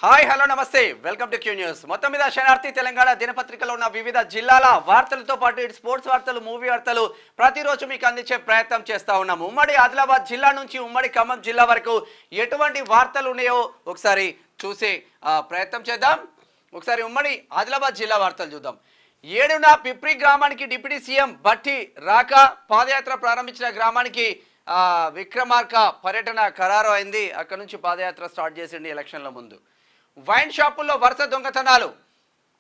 Hi hello నమస్తే welcome to Q news. మొత్తం మీద శనార్థి తెలంగాణ దినపత్రికలో ఉన్న వివిధ జిల్లాల వార్తలతో పాటు ఇటు స్పోర్ట్స్ వార్తలు, మూవీ వార్తలు ప్రతిరోజు మీకు అందించే ప్రయత్నం చేస్తూ ఉన్నాము. ఉమ్మడి ఆదిలాబాద్ జిల్లా నుంచి ఉమ్మడి ఖమ్మం జిల్లా వరకు ఎటువంటి వార్తలు ఉన్నాయో ఒకసారి చూసే ప్రయత్నం చేద్దాం. ఒకసారి ఉమ్మడి ఆదిలాబాద్ జిల్లా వార్తలు చూద్దాం. 7న పిప్రి గ్రామానికి డిప్యూటీ సీఎం భట్టి రాక పాదయాత్ర ప్రారంభించిన గ్రామానికి విక్రమార్క పర్యటన ఖరారు అయింది. అక్కడ నుంచి పాదయాత్ర స్టార్ట్ చేసింది ఎలక్షన్ల ముందు. వైన్ షాపుల్లో వరుస దొంగతనాలు,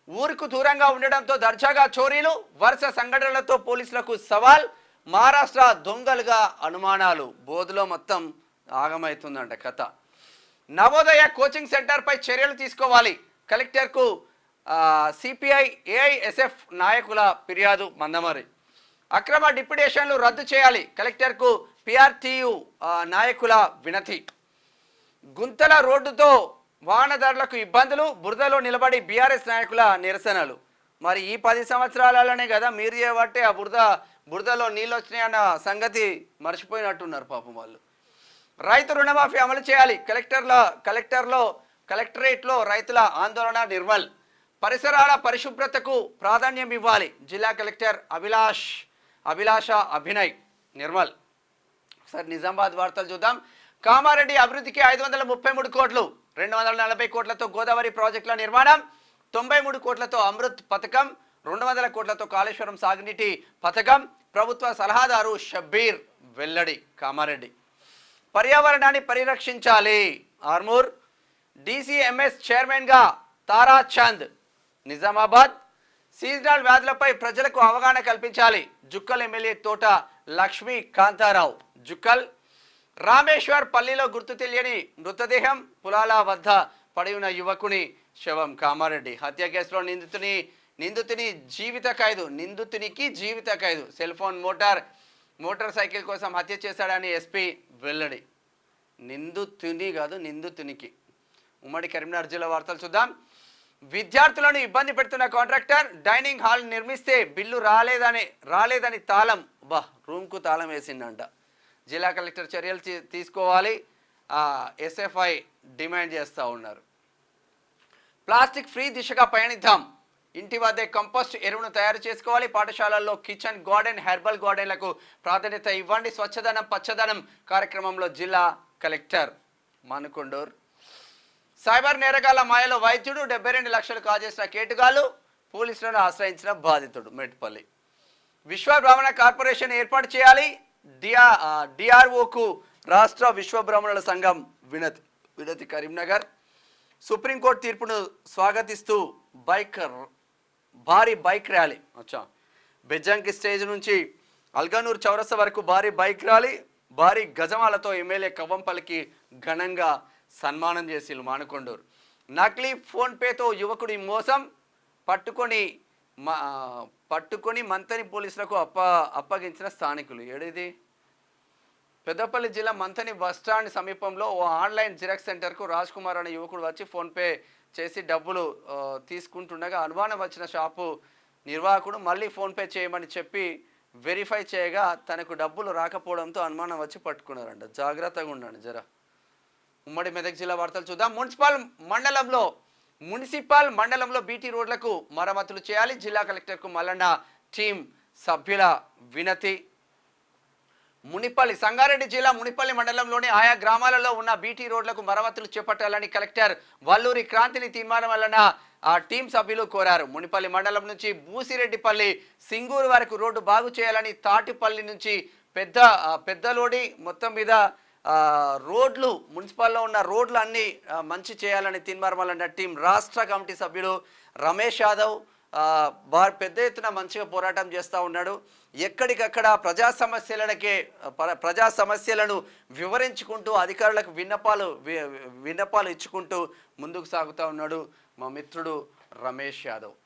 ఊరుకు దూరంగా ఉండడంతో దర్జాగా చోరీలు, వరుస సంఘటనలతో పోలీసులకు సవాల్, మహారాష్ట్ర దొంగలుగా అనుమానాలు, బోధులో మొత్తం ఆగమవుతుందంట కథ. నవోదయ కోచింగ్ సెంటర్పై చర్యలు తీసుకోవాలి, కలెక్టర్కు సిపిఐ ఏఐఎస్ఎఫ్ నాయకుల ఫిర్యాదు మందమరి. అక్రమ డిప్యుటేషన్లు రద్దు చేయాలి, కలెక్టర్కు పిఆర్టీయు నాయకుల వినతి. గుంతల రోడ్డుతో వాహనదారులకు ఇబ్బందులు, బురదలో నిలబడి బీఆర్ఎస్ నాయకుల నిరసనలు. మరి ఈ 10 సంవత్సరాలనే కదా మీరు చేయబట్టే ఆ బురదలో నీళ్ళు వచ్చినాయన్న సంగతి మర్చిపోయినట్టున్నారు పాపం వాళ్ళు. రైతు రుణమాఫీ అమలు చేయాలి, కలెక్టరేట్లో రైతుల ఆందోళన నిర్మల్. పరిసరాల పరిశుభ్రతకు ప్రాధాన్యం ఇవ్వాలి, జిల్లా కలెక్టర్ అభిలాష అభినయ్ నిర్మల్. ఒకసారి నిజామాబాద్ వార్తలు చూద్దాం. కామారెడ్డి అభివృద్ధికి 533 కోట్లు, 240 కోట్లతో గోదావరి ప్రాజెక్టుల నిర్మాణం, 93 కోట్లతో అమృత్ పథకం, 200 కోట్లతో కాళేశ్వరం సాగునీటి పథకం. ప్రభుత్వ సలహాదారు షబ్బీర్ వెల్లడి. కామారెడ్డి పర్యావరణాన్ని పరిరక్షించాలి, ఆర్మూర్. డిసిఎంఎస్ చైర్మన్గా తారా చంద్. నిజామాబాద్ సీజనల్ వ్యాధులపై ప్రజలకు అవగాహన కల్పించాలి, జుక్కల్ ఎమ్మెల్యే తోట లక్ష్మీ కాంతారావు. జుక్కల్. రామేశ్వర్ పల్లిలో గుర్తు తెలియని మృతదేహం, పొలాల వద్ద పడి ఉన్న యువకుని శవం. కామారెడ్డి హత్య కేసులో నిందితునికి జీవిత ఖైదు. సెల్ ఫోన్ మోటార్ సైకిల్ కోసం హత్య చేశాడని ఎస్పీ వెల్లడి. నిందితుని కాదు, నిందితునికి. ఉమ్మడి కరీంనగర్ జిల్లా వార్తలు చూద్దాం. విద్యార్థులను ఇబ్బంది పెడుతున్న కాంట్రాక్టర్, డైనింగ్ హాల్ నిర్మిస్తే బిల్లు రాలేదని తాళం రూమ్కు తాళం వేసిందంట. జిల్లా కలెక్టర్ చర్యలు తీసుకోవాలి, ఎస్ఎఫ్ఐ డిమాండ్ చేస్తూ ఉన్నారు. ప్లాస్టిక్ ఫ్రీ దిశగా పయనిద్దాం, ఇంటి వద్దే కంపోస్ట్ ఎరువును తయారు చేసుకోవాలి, పాఠశాలల్లో కిచెన్ గార్డెన్, హెర్బల్ గార్డెన్లకు ప్రాధాన్యత ఇవ్వండి, స్వచ్ఛదనం పచ్చదనం కార్యక్రమంలో జిల్లా కలెక్టర్ మానుకొండూర్. సైబర్ నేరగాళ్ల మాయలో వైద్యుడు, 72 లక్షలు కాజేసిన కేటుగాళ్లు, పోలీసులను ఆశ్రయించిన బాధితుడు. మెట్పల్లి. విశ్వ బ్రాహ్మణ కార్పొరేషన్ ఏర్పాటు చేయాలి, డిఆర్ఓకు రాష్ట్ర విశ్వ బ్రాహ్మణుల సంఘం వినతి. కరీంనగర్. సుప్రీంకోర్టు తీర్పును స్వాగతిస్తూ భారీ బైక్ ర్యాలీ. బెజ్జంకి స్టేజ్ నుంచి అల్గనూర్ చౌరస్తా వరకు భారీ బైక్ ర్యాలీ, భారీ గజమాలతో ఎమ్మెల్యే కవ్వంపల్లికి ఘనంగా సన్మానం చేసిల్లు మానుకొండూరు. నకిలీ ఫోన్పేతో యువకుడి మోసం, పట్టుకొని మంతని పోలీసులకు అప్పగించిన స్థానికులు. ఏడిది? పెద్దపల్లి జిల్లా మంతని బస్టాండ్ సమీపంలో ఓ ఆన్లైన్ జిరాక్స్ సెంటర్కు రాజ్ కుమార్ అనే యువకుడు వచ్చి ఫోన్పే చేసి డబ్బులు తీసుకుంటుండగా అనుమానం వచ్చిన షాపు నిర్వాహకుడు మళ్ళీ ఫోన్పే చేయమని చెప్పి వెరిఫై చేయగా తనకు డబ్బులు రాకపోవడంతో అనుమానం వచ్చి పట్టుకున్నారంట. జాగ్రత్తగా ఉండండి జరా. ఉమ్మడి మెదక్ జిల్లా వార్తలు చూద్దాం. మున్సిపల్ మండలంలో బీటీ రోడ్లకు మరమ్మతులు చేయాలి, జిల్లా కలెక్టర్కు మల్లన్న టీం సభ్యుల వినతి. సంగారెడ్డి జిల్లా మునిపల్లి మండలంలోని ఆయా గ్రామాలలో ఉన్న బీటీ రోడ్లకు మరమ్మతులు చేపట్టాలని కలెక్టర్ వల్లూరి క్రాంతిని తీర్మానం వలన ఆ టీం సభ్యులు కోరారు. మునిపల్లి మండలం నుంచి బూసిరెడ్డిపల్లి సింగూరు వరకు రోడ్డు బాగు చేయాలని, తాటిపల్లి నుంచి పెద్దలోడి మొత్తం మీద రోడ్లు, మున్సిపల్లో ఉన్న రోడ్లు అన్నీ మంచి చేయాలని తీర్మానం టీం రాష్ట్ర కమిటీ సభ్యులు రమేష్ యాదవ్ పెద్ద ఎత్తున మంచిగా పోరాటం చేస్తూ ఉన్నాడు. ఎక్కడికక్కడ ప్రజా సమస్యలను వివరించుకుంటూ అధికారులకు విన్నపాలు ఇచ్చుకుంటూ ముందుకు సాగుతూ ఉన్నాడు మా మిత్రుడు రమేష్ యాదవ్.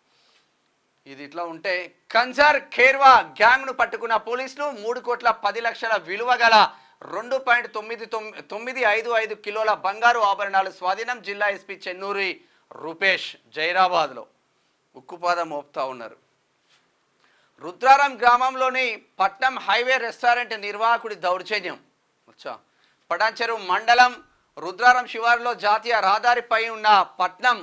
ఇది ఇట్లా ఉంటే కంజర్ ఖేర్వా గ్యాంగ్ను పట్టుకున్న పోలీసులు 3,10,00,000 విలువ గల 2.955 కిలోల బంగారు ఆభరణాలు స్వాధీనం. జిల్లా ఎస్పీ చెన్నూరి రూపేష్ జైరాబాద్లో ఉక్కుపాదం మోపుతా ఉన్నారు. రుద్రారం గ్రామంలోని పట్నం హైవే రెస్టారెంట్ నిర్వాహకుడి దౌర్జన్యం. పటాన్చెరు మండలం రుద్రారం శివారులో జాతీయ రహదారిపై ఉన్న పట్నం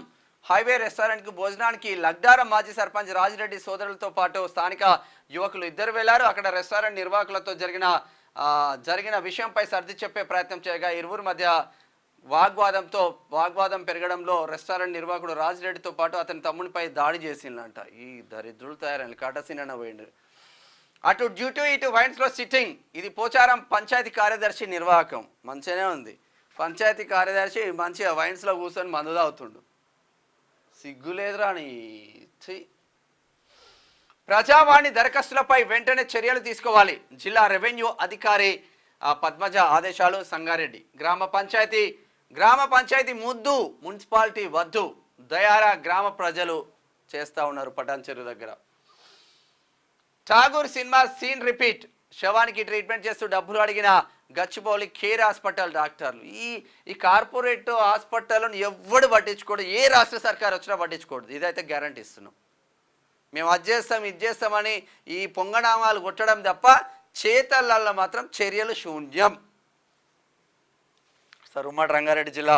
హైవే రెస్టారెంట్కు భోజనానికి లగ్డారం మాజీ సర్పంచ్ రాజిరెడ్డి సోదరులతో పాటు స్థానిక యువకులు ఇద్దరు వెళ్లారు. అక్కడ రెస్టారెంట్ నిర్వాహకులతో జరిగిన విషయంపై సర్ది చెప్పే ప్రయత్నం చేయగా ఇరువురి మధ్య వాగ్వాదం పెరగడంలో రెస్టారెంట్ నిర్వాహకుడు రాజిరెడ్డితో పాటు అతని తమ్మునిపై దాడి చేసిందంట. ఈ దరిద్రులు తయారైన కాటసీన పోయిండు. అటు డ్యూటీ ఇటు వైన్స్లో సిట్టింగ్. ఇది పోచారం పంచాయతీ కార్యదర్శి నిర్వాహకం. మంచిగానే ఉంది. పంచాయతీ కార్యదర్శి మంచిగా వైన్స్లో కూర్చొని మందు తాగుతుండు. సిగ్గులేదురా నీ. ప్రజావాణి దరఖాస్తులపై వెంటనే చర్యలు తీసుకోవాలి. జిల్లా రెవెన్యూ అధికారి పద్మజ ఆదేశాలు. సంగారెడ్డి గ్రామ పంచాయతీ ముద్దు, మున్సిపాలిటీ వద్దు. దయారా గ్రామ ప్రజలు చేస్తూ ఉన్నారు పటాన్ చెరువు దగ్గర. Tagore cinema scene repeat. శవానికి ట్రీట్మెంట్ చేస్తూ డబ్బులు అడిగిన గచ్చిబౌలి కేర్ హాస్పిటల్ డాక్టర్లు. ఈ కార్పొరేట్ హాస్పిటల్ను ఎవ్వడు పట్టించుకోడు. ఏ రాష్ట్ర సర్కారు వచ్చినా పట్టించుకోడు. ఇదైతే గ్యారంటీ ఇస్తున్నాం. మేము అది చేస్తాం ఇది చేస్తామని ఈ పొంగనామాలు కొట్టడం తప్ప చేతల్లో మాత్రం చర్యలు శూన్యం. ఉమ్మడి రంగారెడ్డి జిల్లా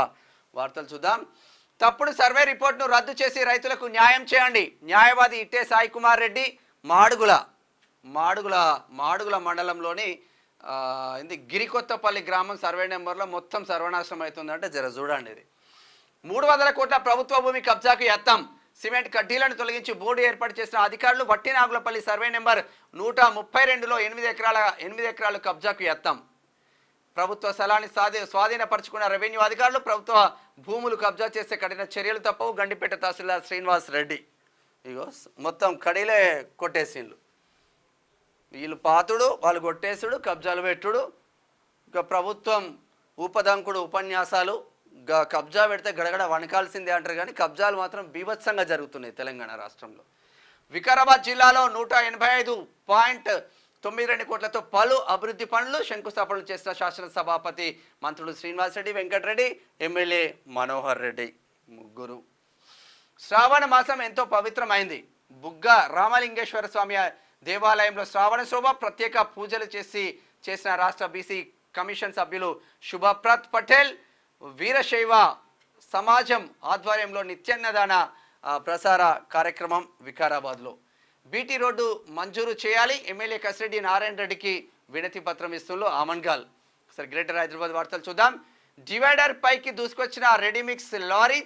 వార్తలు చూద్దాం. తప్పుడు సర్వే రిపోర్ట్ను రద్దు చేసి రైతులకు న్యాయం చేయండి. న్యాయవాది ఇట్టే సాయి కుమార్ రెడ్డి మాడుగుల మండలంలోని గిరికొత్తపల్లి గ్రామం సర్వే నెంబర్లో మొత్తం సర్వనాశనం అవుతుందంటే జర చూడండి. ఇది 300 కోట్ల ప్రభుత్వ భూమి కబ్జాకు యత్నం. సిమెంట్ కడ్డీలను తొలగించి బోర్డు ఏర్పాటు చేసిన అధికారులు వట్టినాగులపల్లి సర్వే నెంబర్ 132లో 8 ఎకరాలు కబ్జాకు యత్నం. ప్రభుత్వ స్థలాన్ని స్వాధీనపరుచుకున్న రెవెన్యూ అధికారులు ప్రభుత్వ భూములు కబ్జా చేసే కఠిన చర్యలు తప్పవు. గండిపేట తహసీల్దార్ శ్రీనివాస్ రెడ్డి ఇగో మొత్తం కడీలే కొట్టేసిండ్లు. వీళ్ళు పాతుడు, వాళ్ళు కొట్టేసుడు, కబ్జాలు పెట్టుడు. ఇక ప్రభుత్వం ఉపదంకుడు ఉపన్యాసాలు. కబ్జా పెడితే గడగడ వణకాల్సిందే అంటారు, కానీ కబ్జాలు మాత్రం బీభత్సంగా జరుగుతున్నాయి తెలంగాణ రాష్ట్రంలో. వికారాబాద్ జిల్లాలో 185.92 కోట్లతో పలు అభివృద్ధి పనులు శంకుస్థాపనలు చేసిన శాసనసభాపతి మంత్రులు శ్రీనివాస్ రెడ్డి, వెంకటరెడ్డి, ఎమ్మెల్యే మనోహర్ రెడ్డి ముగ్గురు. శ్రావణ మాసం ఎంతో పవిత్రమైంది. బుగ్గ రామలింగేశ్వర స్వామి దేవాలయంలో శ్రావణ శోభ ప్రత్యేక పూజలు చేసిన రాష్ట్ర బీసీ కమిషన్ సభ్యులు శుభప్రత్ పటేల్. వీరశైవ సమాజం ఆధ్వర్యంలో నిత్యాన్నదాన ప్రసార కార్యక్రమం వికారాబాద్లో. బీటీ రోడ్డు మంజూరు చేయాలి. ఎమ్మెల్యే కసిరెడ్డి నారాయణ రెడ్డికి వినతి పత్రం ఇస్తున్న ఆమన్గాల్. సరే, గ్రేటర్ హైదరాబాద్ వార్తలు చూద్దాం. డివైడర్ పైకి దూసుకొచ్చిన రెడీమిక్స్ లారీ.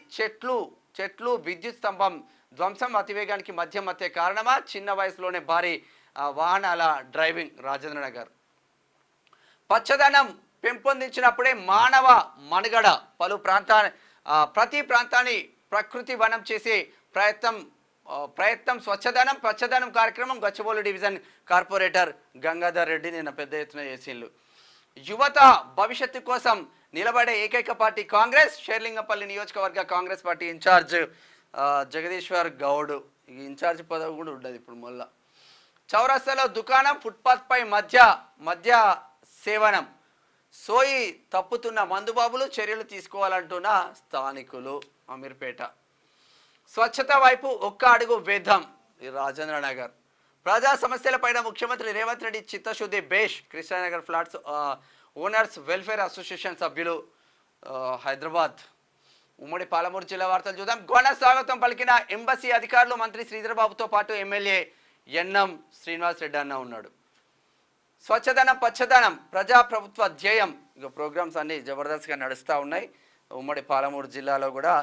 చెట్లు విద్యుత్ స్తంభం ధ్వంసం. అతివేగానికి మధ్య కారణమా? చిన్న వయసులోనే భారీ వాహనాల డ్రైవింగ్. రాజేంద్ర నగర్. పచ్చదనం పెంపొందించినప్పుడే మానవ మనుగడ. ప్రతి ప్రాంతాన్ని ప్రకృతి వనం చేసే ప్రయత్నం స్వచ్ఛదనం పచ్చదనం కార్యక్రమం. గచ్చిబౌలి డివిజన్ కార్పొరేటర్ గంగాధర్ రెడ్డి నిన్న పెద్ద ఎత్తున చేసిండ్లు. యువత భవిష్యత్తు కోసం నిలబడే ఏకైక పార్టీ కాంగ్రెస్. షేర్లింగంపల్లి నియోజకవర్గ Congress party incharge Jagadishwar Goud. Incharge పదవి కూడా ఉండదు ఇప్పుడు. మళ్ళా చౌరస్తాలో దుకాణం, ఫుట్పాత్ పై మద్య సేవనం. సోయి తప్పుతున్న మందుబాబులు చర్యలు తీసుకోవాలంటున్న స్థానికులు. అమీర్పేట. స్వచ్ఛత వైపు ఒక్క అడుగు వేద్దాం. రాజేంద్ర నగర్. ప్రజా సమస్యలపైన ముఖ్యమంత్రి రేవంత్ రెడ్డి చిత్తశుద్ధి బేష్. Krishnanagar flats owners welfare association సభ్యులు హైదరాబాద్. ఉమ్మడి పాలమూరు జిల్లా వార్తలు చూద్దాం. ఘన స్వాగతం పలికిన ఎంబసీ అధికారులు. మంత్రి శ్రీధర్ బాబుతో పాటు ఎమ్మెల్యే ఎన్ఎం శ్రీనివాస్ రెడ్డి అన్న ఉన్నాడు. స్వచ్ఛదనం పచ్చదనం ప్రజాప్రభుత్వ ధ్యేయం. ఇక ప్రోగ్రామ్స్ అన్ని జబర్దస్త్గా నడుస్తూ ఉన్నాయి. ఉమ్మడి పాలమూరు జిల్లాలో కూడా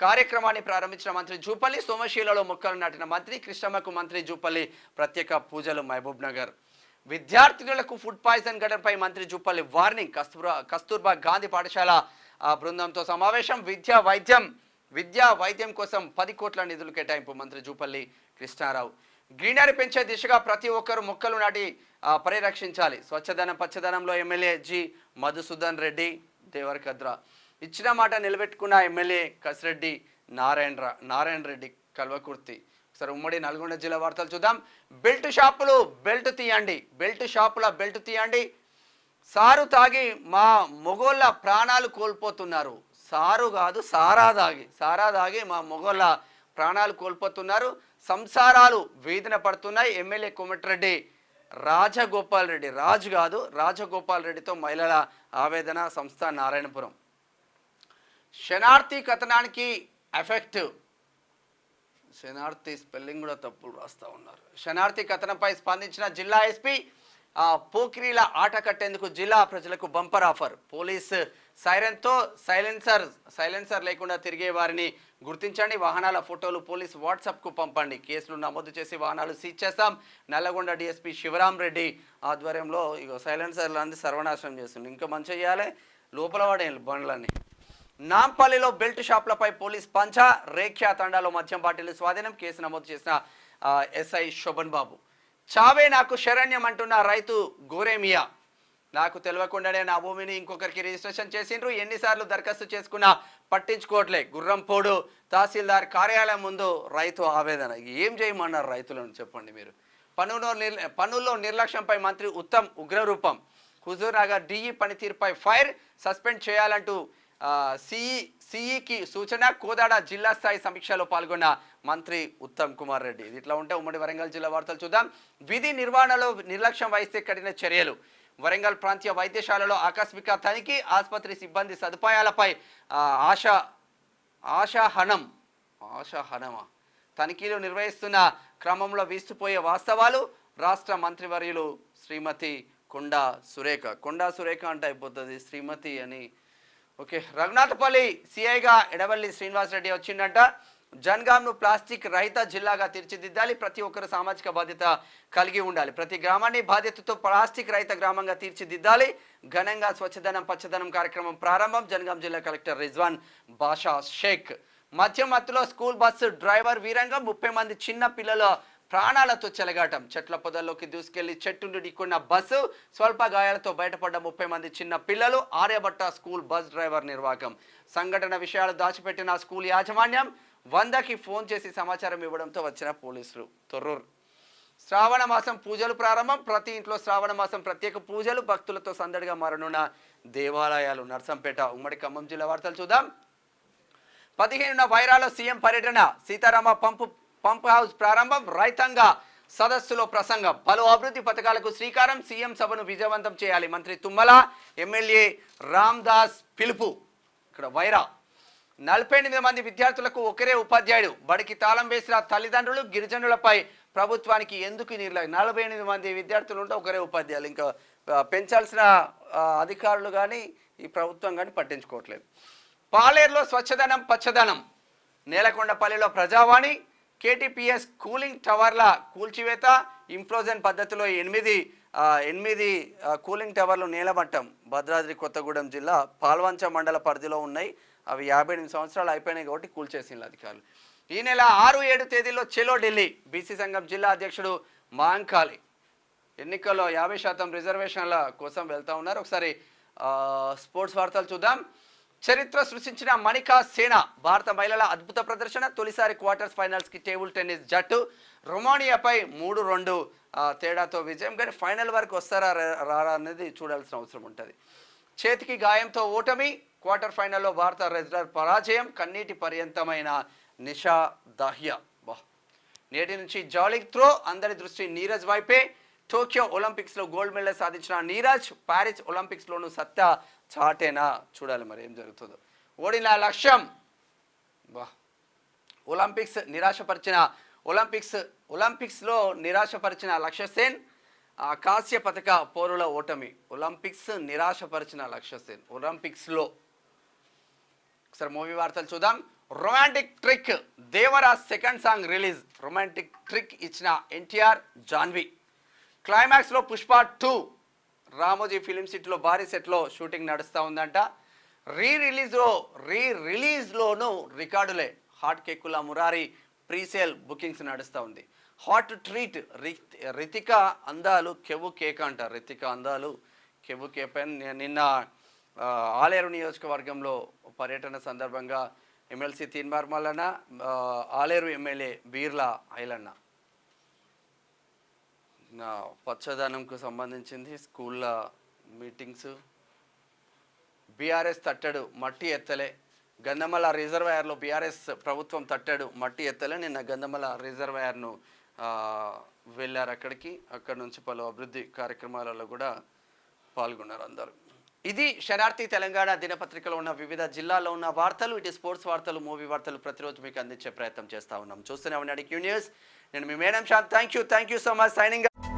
కార్యక్రమాన్ని ప్రారంభించిన మంత్రి జూపల్లి. సోమశీలలో మొక్కలు నాటిన మంత్రి కృష్ణమ్మకు మంత్రి జూపల్లి ప్రత్యేక పూజలు. మహబూబ్ నగర్. విద్యార్థినులకు ఫుడ్ పాయిజన్ ఘటనపై మంత్రి జూపల్లి వార్నింగ్. కస్తూర్బా గాంధీ పాఠశాల బృందంతో సమావేశం. విద్యా వైద్యం కోసం 10 కోట్ల నిధులు కేటాయింపు. మంత్రి జూపల్లి కృష్ణారావు. గ్రీనరీ పెంచే దిశగా ప్రతి ఒక్కరూ మొక్కలు నాటి పరిరక్షించాలి. స్వచ్ఛదనం పచ్చదనంలో ఎమ్మెల్యే జి మధుసూదన్ రెడ్డి దేవరకద్ర. ఇచ్చిన మాట నిలబెట్టుకున్న ఎమ్మెల్యే కసిరెడ్డి నారాయణ రెడ్డి కల్వకుర్తి. సరే, ఉమ్మడి నల్గొండ జిల్లా వార్తలు చూద్దాం. బెల్ట్ షాపుల బెల్ట్ తీయండి. సారు తాగి మా మొగోళ్ళ ప్రాణాలు కోల్పోతున్నారు. సారు కాదు, సారా తాగి మా మొగోళ్ళ ప్రాణాలు కోల్పోతున్నారు. సంసారాలు వీధిన పడుతున్నాయి. ఎమ్మెల్యే కోమటిరెడ్డి రాజగోపాల్ రెడ్డి, రాజు కాదు రాజగోపాల్ రెడ్డితో మహిళల ఆవేదన, సంస్థ నారాయణపురం. శనార్థి కథనానికి ఎఫెక్ట్, శనార్థి స్పెల్లింగ్ కూడా తప్పులు రాస్తా ఉన్నారు. శనార్థి కథనంపై స్పందించిన జిల్లా ఎస్పీ, పోకిరీల ఆట కట్టేందుకు జిల్లా ప్రజలకు బంపర్ ఆఫర్. పోలీస్ సైరన్తో సైలెన్సర్ లేకుండా తిరిగే వారిని గుర్తించండి, వాహనాల ఫోటోలు పోలీస్ వాట్సాప్కు పంపండి, కేసులు నమోదు చేసి వాహనాలు సీజ్ చేస్తాం. నల్లగొండ డిఎస్పీ శివరాం రెడ్డి ఆధ్వర్యంలో సైలెన్సర్లు సర్వనాశనం చేస్తుంది. ఇంకా మంచి చేయాలి, లోపల వాడే బండ్లన్నీ. నాంపల్లిలో బెల్ట్ షాప్లపై పోలీస్ పంచా, రేఖ్యా తండాలో మద్యం బాటిల్ స్వాధీనం, కేసు నమోదు చేసిన ఎస్ఐ శోభన్ బాబు. చావే నాకు శరణ్యం అంటున్న రైతు గోరేమియా, నాకు తెలియకుండానే నా భూమిని ఇంకొకరికి రిజిస్ట్రేషన్ చేసిండ్రు, ఎన్నిసార్లు దరఖాస్తు చేసుకున్నా పట్టించుకోవట్లే. గుర్రంపోడు తహసీల్దార్ కార్యాలయం ముందు రైతు ఆవేదన. ఏం చేయమన్నారు రైతులను చెప్పండి మీరు. పన్నుల్లో నిర్లక్ష్యంపై మంత్రి ఉత్తమ్ ఉగ్రరూపం. హుజూర్నగర్ డిఈ పనితీరుపై ఫైర్, సస్పెండ్ చేయాలంటూ సిఈకి సూచన. కోదాడ జిల్లా స్థాయి సమీక్షలో పాల్గొన్న మంత్రి ఉత్తమ్ కుమార్ రెడ్డి. ఇది ఇట్లా ఉంటే ఉమ్మడి వరంగల్ జిల్లా వార్తలు చూద్దాం. విధి నిర్వహణలో నిర్లక్ష్యం వహిస్తే కఠిన చర్యలు. వరంగల్ ప్రాంతీయ వైద్యశాలలో ఆకస్మిక తనిఖీ, ఆసుపత్రి సిబ్బంది సదుపాయాలపై ఆశాహనమా తనిఖీలు నిర్వహిస్తున్న క్రమంలో వీస్తుపోయే వాస్తవాలు. రాష్ట్ర మంత్రివర్యులు శ్రీమతి కొండా సురేఖ అంటే అయిపోతుంది శ్రీమతి అని. ఓకే, రఘునాథపల్లి సిఐగా ఎడవల్లి శ్రీనివాసరెడ్డి వచ్చిందంట. జన్గాంను ప్లాస్టిక్ రహిత జిల్లాగా తీర్చిదిద్దాలి, ప్రతి ఒక్కరు సామాజిక బాధ్యత కలిగి ఉండాలి, ప్రతి గ్రామాన్ని బాధ్యతతో ప్లాస్టిక్ రహిత గ్రామంగా తీర్చిదిద్దాలి. ఘనంగా స్వచ్ఛదనం పచ్చదనం కార్యక్రమం ప్రారంభం. జన్గాం జిల్లా కలెక్టర్ రిజ్వాన్ బాషా షేక్. మద్యం మత్తులో స్కూల్ బస్సు డ్రైవర్ వీరంగం, 30 మంది చిన్న పిల్లల ప్రాణాలతో చెలగాటం. చెట్ల పొదల్లోకి దూసుకెళ్లి చెట్టును ఢీకొన్న బస్సు, స్వల్ప గాయాలతో బయటపడ్డ 30 మంది చిన్న పిల్లలు. ఆర్యభట్ట స్కూల్ బస్ డ్రైవర్ నిర్వాకం. సంఘటన విషయాలు దాచిపెట్టిన స్కూల్ యాజమాన్యం 100కి ఫోన్ చేసి సమాచారం ఇవ్వడంతో వచ్చిన పోలీసులు. తొర్రూరు శ్రావణ మాసం పూజలు ప్రారంభం. ప్రతి ఇంట్లో శ్రావణ మాసం ప్రత్యేక పూజలు, భక్తులతో సందడిగా మారనున్న దేవాలయాలు. నర్సంపేట ఉమ్మడి ఖమ్మం జిల్లా వార్తలు చూద్దాం. 15న వైరాలో సీఎం పర్యటన. సీతారామ పంప్ హౌస్ ప్రారంభం. రైతాంగ సదస్సులో ప్రసంగం. పలు అభివృద్ధి పథకాలకు శ్రీకారం. సీఎం సభను విజయవంతం చేయాలి. మంత్రి తుమ్మల, ఎమ్మెల్యే రామ్దాస్ పిలుపు. ఇక్కడ వైరా 48 మంది విద్యార్థులకు ఒకరే ఉపాధ్యాయుడు. బడికి తాళం వేసిన తల్లిదండ్రులు. గిరిజనులపై ప్రభుత్వానికి ఎందుకు నిర్లక్ష్యం. 48 మంది విద్యార్థులు ఉంటే ఒకరే ఉపాధ్యాయులు. ఇంకా పెంచాల్సిన అధికారులు కానీ ఈ ప్రభుత్వం కానీ పట్టించుకోవట్లేదు. పాలేరులో స్వచ్ఛదనం పచ్చదనం. నేలకొండపల్లిలో ప్రజావాణి. కేటీపీఎస్ కూలింగ్ టవర్ల కూల్చివేత. ఇంప్లోజన్ పద్ధతిలో 8 కూలింగ్ టవర్లు నేలమట్టం. భద్రాద్రి కొత్తగూడెం జిల్లా పాల్వంచ మండల పరిధిలో ఉన్నాయి. అవి 58 సంవత్సరాలు అయిపోయినాయి కాబట్టి కూల్చేసింది అధికారులు. ఈ నెల 6, 7 తేదీల్లో చెలో ఢిల్లీ. బీసీ సంఘం జిల్లా అధ్యక్షుడు మాంకాలి. ఎన్నికల్లో 50% రిజర్వేషన్ల కోసం వెళ్తా ఉన్నారు. ఒకసారి స్పోర్ట్స్ వార్తలు చూద్దాం. చరిత్ర సృష్టించిన మణికా సేన. భారత మహిళల అద్భుత ప్రదర్శన. తొలిసారి క్వార్టర్స్ ఫైనల్స్కి టేబుల్ టెన్నిస్ జట్టు. రొమానియాపై 3-2 తేడాతో విజయం. కానీ ఫైనల్ వరకు వస్తారా రారా అనేది చూడాల్సిన అవసరం ఉంటుంది. చేతికి గాయంతో ఓటమి. క్వార్టర్ ఫైనల్లో భారత రెజ్లర్ పరాజయం. కన్నీటి పర్యంతమైన నిషా దాహియా. నేటి నుంచి జాలింగ్ త్రో. అందరి దృష్టి నీరజ్ వైపే. టోక్యో ఒలింపిక్స్లో గోల్డ్ మెడల్ సాధించిన నీరజ్ ప్యారిస్ ఒలింపిక్స్లోనూ సత్తా చాటేనా. చూడాలి మరి ఏం జరుగుతుందో. ఓడిన లక్ష్యం. ఒలింపిక్స్లో నిరాశపరిచిన లక్ష్య సేన్. కాంస్య పథక పౌరుల ఓటమి. ఒలింపిక్స్ నిరాశపరిచిన లక్ష్య సేన్ ఒలింపిక్స్లో. ఒకసారి మూవీ వార్తలు చూద్దాం. Romantic trick. Devara second song release. Romantic trick ఇచ్చిన ఎన్టీఆర్, జాన్వి. క్లైమాక్స్లో పుష్ప 2. రామోజీ ఫిలిం సిటీలో భారీ సెట్లో షూటింగ్ నడుస్తూ ఉందంట. రిలీజ్లోనూ రికార్డులే. హాట్ కేకుల మురారి ప్రీసేల్ బుకింగ్స్ నడుస్తూ ఉంది. Hot treat. రితిక అందాలు కెవ్వు కేక అంట. రితిక అందాలు కెవ్వు కేపన్. నిన్న ఆలేరు నియోజకవర్గంలో పర్యటన సందర్భంగా ఎమ్మెల్సీ తీన్మార్ మల్లన్న, ఆలేరు ఎమ్మెల్యే బీర్లా ఐలన్న పచ్చదనంకు సంబంధించింది స్కూళ్ళ మీటింగ్స్. బీఆర్ఎస్ తట్టడు మట్టి ఎత్తలే. గంధమల రిజర్వాయర్లో బీఆర్ఎస్ ప్రభుత్వం తట్టడు మట్టి ఎత్తలే. నిన్న గంధమల రిజర్వాయర్ను వెళ్ళారు అక్కడికి. అక్కడ నుంచి పలు అభివృద్ధి కార్యక్రమాలలో కూడా పాల్గొన్నారు అందరూ. ఇది శనార్థి తెలంగాణ దినపత్రికలో ఉన్న వివిధ జిల్లాల్లో ఉన్న వార్తలు. ఇటు స్పోర్ట్స్ వార్తలు, మూవీ వార్తలు ప్రతిరోజు మీకు అందించే ప్రయత్నం చేస్తూ ఉన్నాం. చూస్తూనే ఉండండి క్యూ న్యూస్. నేను మీ madam Shaan. Thank you so much. Signing.